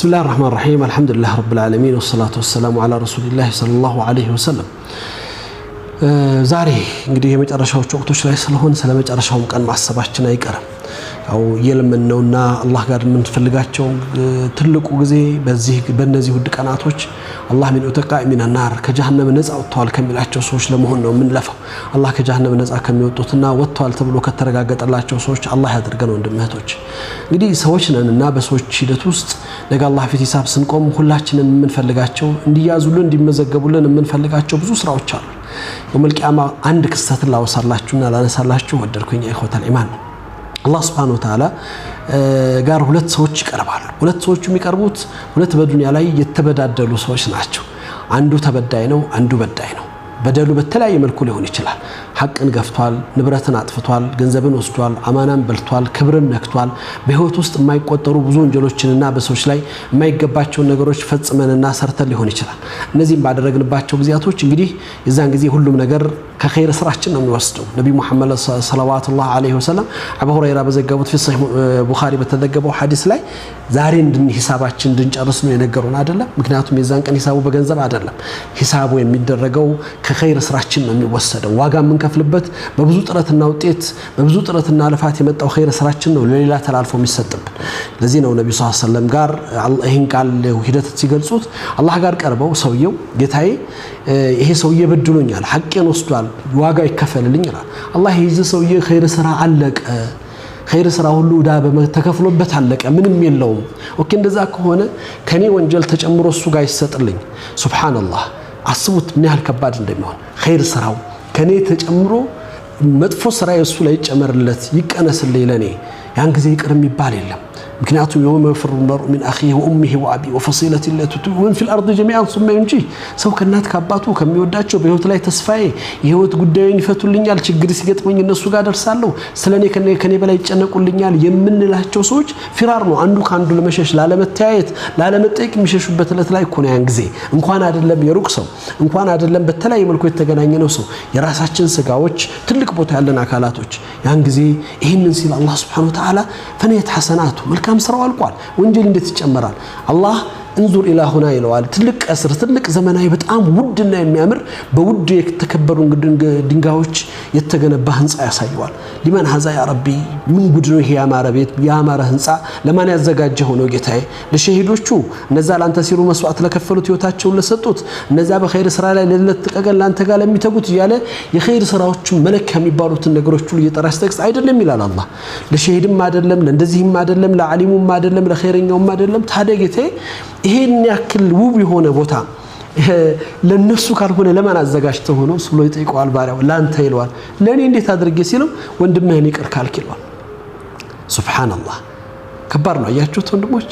بسم الله الرحمن الرحيم الحمد لله رب العالمين والصلاة والسلام على رسول الله صلى الله عليه وسلم ዛሬ እንግዲህ የመጨረሻዎቹ ወቅቶች ላይ ስለሆነ ስለመጨረሻው ቀን ማሰባችን አይቀርም ያው የለምነውና አላህ ጋር ምን ፈልጋቸው ትልቁ ጊዜ በእነዚህ ውድ ቀናቶች አላህ ምን ተቃይ ሚና ናር ከጀሃነም ነፃ ወጥቷል ከሚላቸው ሰዎች ለመሆን ነው ምን ለፈው አላህ ከጀሃነም ነፃ ከሚወጡትና ወጥቷል ተብሎ ከተረጋገጠላቸው ሰዎች አላህ ያድርገን ወንድምህቶች እንግዲህ ሰዎች ነንና በሰዎች ሂደት ውስጥ ነገ አላህ ፊት ሂሳብ ስንቆም ሁላችንም ምን ፈልጋቸው እንዲያዙልን እንዲመዘገቡልን ምን ፈልጋቸው ብዙ ስራዎች አሉ يوم القيامة عندك استثناء الله وصلاشتنا لا نسالاشتو ودركوኝ يا إخوة الإيمان الله سبحانه وتعالى ጋር ሁለት ሰዎች ይቀርባሉ ሁለት ሰዎች የሚቀርቡት ሁለት በዱንያ ላይ የተበዳደሉ ሰዎች ናቸው አንዱ ተበዳይ ነው አንዱ በዳይ ነው በደሉ በተለያየ መልኩ ሊሆን ይችላል ሐቅን ገፍቷል ንብረትን አጥፍቷል ገንዘብን ወስዷል አማናን በልቷል ክብርን ነክቷል በህይወት ውስጥ የማይቆጠሩ ብዙ ወንጀሎችንና በሰዎች ላይ የማይገባቸው ነገሮች ፈጽመንና ሰርተን ሊሆን ይችላል እነዚህም ባደረግንባቸው ጊዜያቶች እንግዲህ የዛን ጊዜ ሁሉም ነገር ከخير ስራችን ነው የሚወስደው ነብዩ መሐመድ ሰለላሁ ዐለይሂ ወሰለም አቡ ሁረይራ በዘገቡት في صحيح ቡኻሪ በተዘገበው ሐዲስ ላይ ዛሬ ሂሳባችን እንድንጨርስ ነው የነገሩን አይደለም ምክንያቱም የዛን ቀን ሂሳቡ በገንዘብ አይደለም ሂሳቡ የሚደረገው ከخير ስራችን ነው የሚወሰደው ዋጋ ምንከፍልበት በብዙ ጥረትና ውጤት በብዙ ጥረትና ልፋት የመጣው خير ስራችን ነው ለሌላ ተላልፎ የሚሰጥብን ለዚህ ነው ነብዩ ሰለላሁ ዐለይሂ ወሰለም ጋር ይሄን ቃል ሂደት ሲገልጹት አላህ ጋር ቀርበው ሰውየው ጌታዬ ይሄ ሰውዬ በድሎኛል ሐቄን ወስዷል ዋጋ ይከፈልልኝ ይላል አላህ ይዘ ሰውዬ خير ስራ አለቀ خير ስራ ሁሉ ዳ በተከፍሎበት አለቀ ምንም የለውም ኦኬ እንደዛ ከሆነ ከኔ ወንጀል ተጨምሮ እሱ ጋር ይሰጥልኝ ሱብሃንአላህ አስቡት ምን ያህል ከባድ እንደሚሆን خير ስራው ከኔ ተጨምሮ መጥፎ ስራ እሱ ላይ ይጨመርለት ይቀነስልኝ ለኔ ያን ጊዜ ይቅርም ይባል የለም ምክንያቱም يوم يفر المرء من اخيه وامه وابيه وفصيلته التي تؤمن في الارض جميعا ثم ينجي ሰው ከናት ከአባቱ ከሚወዳቸው በህይወት ላይ ተስፋዬ የህይወት ጉዳዩን ይፈቱልኛል ችግር ሲገጥመኝ እነሱ ጋር ደርሳለሁ ስለኔ ከኔ በላይ ይጨነቁልኛል የምንላቸው ሰዎች ፍራር ነው አንዱ ካንዱ ለመሸሽ ላለመታየት ላለመጠየቅ የሚሸሹበት ለት ላይ ኮነ ያን ጊዜ እንኳን አይደለም የሩቅ ሰው እንኳን አይደለም በተለያየ መልኩ የተገናኘነው ሰው የራሳችን ስጋዎች ትልቅ ቦታ ያለን አካላቶች ያን ጊዜ ይሄንን ሲል አላህ Subhanahu Wa Ta'ala ፈነየት ሐሰናቱ መልካም ስራው አልቋል ወንጀል እንዴት ይጨመራል አላህ انظر الى هنا ይለዋል ትልቅ ቀስር ትልቅ ዘመናዊ በጣም ውድና የሚያምር በውድ የተከበሩ ድንጋዮች የተገነባ ህንጻ ያሳየዋል لمن هذا يا ربي ምን ጉድ ነው ይሄ ያማረ ቤት ያማረ ህንጻ ለማን ያዘጋጀው ነው ጌታዬ ለሸሂዶቹ እነዛ ላንተ ሲሩ መስዋዕት ለከፈሉት ህይወታቸውን ለሰጡት እነዛ በخير ስራ ላይ ለተቀቀል ላንተ ጋር ለሚተጉት ይያለ የخير ስራዎቹ መለክ የሚባሉትን ነገሮች ሁሉ እየጠራስ ተክስ አይደለም ይላል አላህ ለሸሂድም አይደለም ለእንደዚህም አይደለም ለዓሊሙም አይደለም ለخيرኛውም አይደለም ታዲያ ጌታዬ ይሄን ያክል ውብ የሆነ ቦታ ለነሱ ካልሆነ ለማን አዘጋጅተው ሆኖ ስሎ ይጠይቀዋል ባሪያው ላንተ ይለዋል ለኔ እንዴት አድርጌ ሲለው ወንድምህን ይቅር ካልከለው ሱብሃንአላህ ከባድ ነው አያችሁት ወንድሞች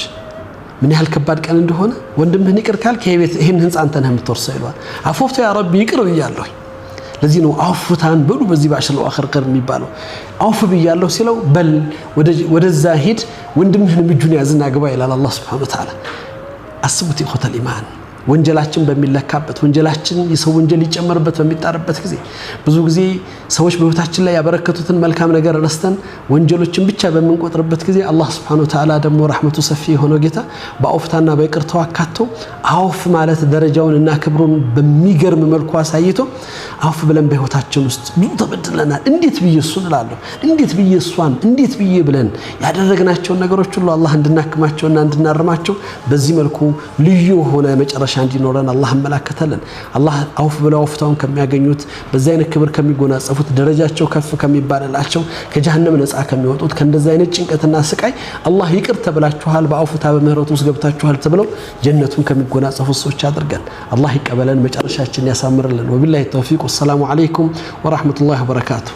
ምን ያህል ከባድ ቀን እንደሆነ ወንድምህን ይቅር ካልከ ይሄን ህንጻ አንተ ነህ የምትወርሰው ይለዋል አፎፍታ ያ ረቢ ይቅር ብያለሁ ለዚህ ነው አውፍታን በሉ በዚህ ባሽለው አخرቀር የሚባለው አውፍ ብያለሁ ሲለው በል ወደዛ ሂድ ወንድምህን እጁን ያዝና ግባ ይላል አላህ Subhanahu Wa Ta'ala አስቡት ይኸውታል ኢማን ወንጀላችን በሚለካበት ወንጀላችን የሰው ወንጀል ይጨመርበት በሚጣርበት ጊዜ ብዙ ጊዜ ሰዎች በህይወታችን ላይ ያበረከቱትን መልካም ነገር ረስተን ወንጀሎችን ብቻ በመንቆጥርበት ጊዜ አላህ Subhanahu Wa Ta'ala ደግሞ ረህመቱ ሰፊ የሆነው ጌታ በአውፍታና በይቅርታው አካቶ አውፍ ማለት ደረጃውንና ክብሩን በሚገርም መልኩ አሳይቶ አውፍ ብለን በህይወታችን ውስጥ ብዙ ተበድለናል እንዴት ብየሱን እላለሁ እንዴት ብየሷን እንዴት ብየ ብለን ያደረግናቸው ነገሮች ሁሉ አላህ እንድናክማቸውና እንድናርማቸው በዚህ መልኩ ልዩ ሆነ መጨረሻ እንዲኖረን አላህ መላከተልን አላህ አውፍ ብለው አውፍታውን ከሚያገኙት በዚህ አይነት ክብር ከሚጎናጸፉት ደረጃቸው ከፍ ከሚባልላቸው ከጀሃነም ነፃ ከሚወጡት ከእንደዚህ አይነት ጭንቀትና ስቃይ አላህ ይቅር ተብላችኋል በአውፍታ በምህረቱ ውስጥ ገብታችኋል ተብለው ጀነቱን ከሚጎናጸፉት ሰዎች አድርገን አላህ ይቀበለን መጨረሻችንን ያሳምርልን ወቢላሂ ተውፊቅ ወሰላሙ አለይኩም ወራህመቱላሂ ወበረካቱ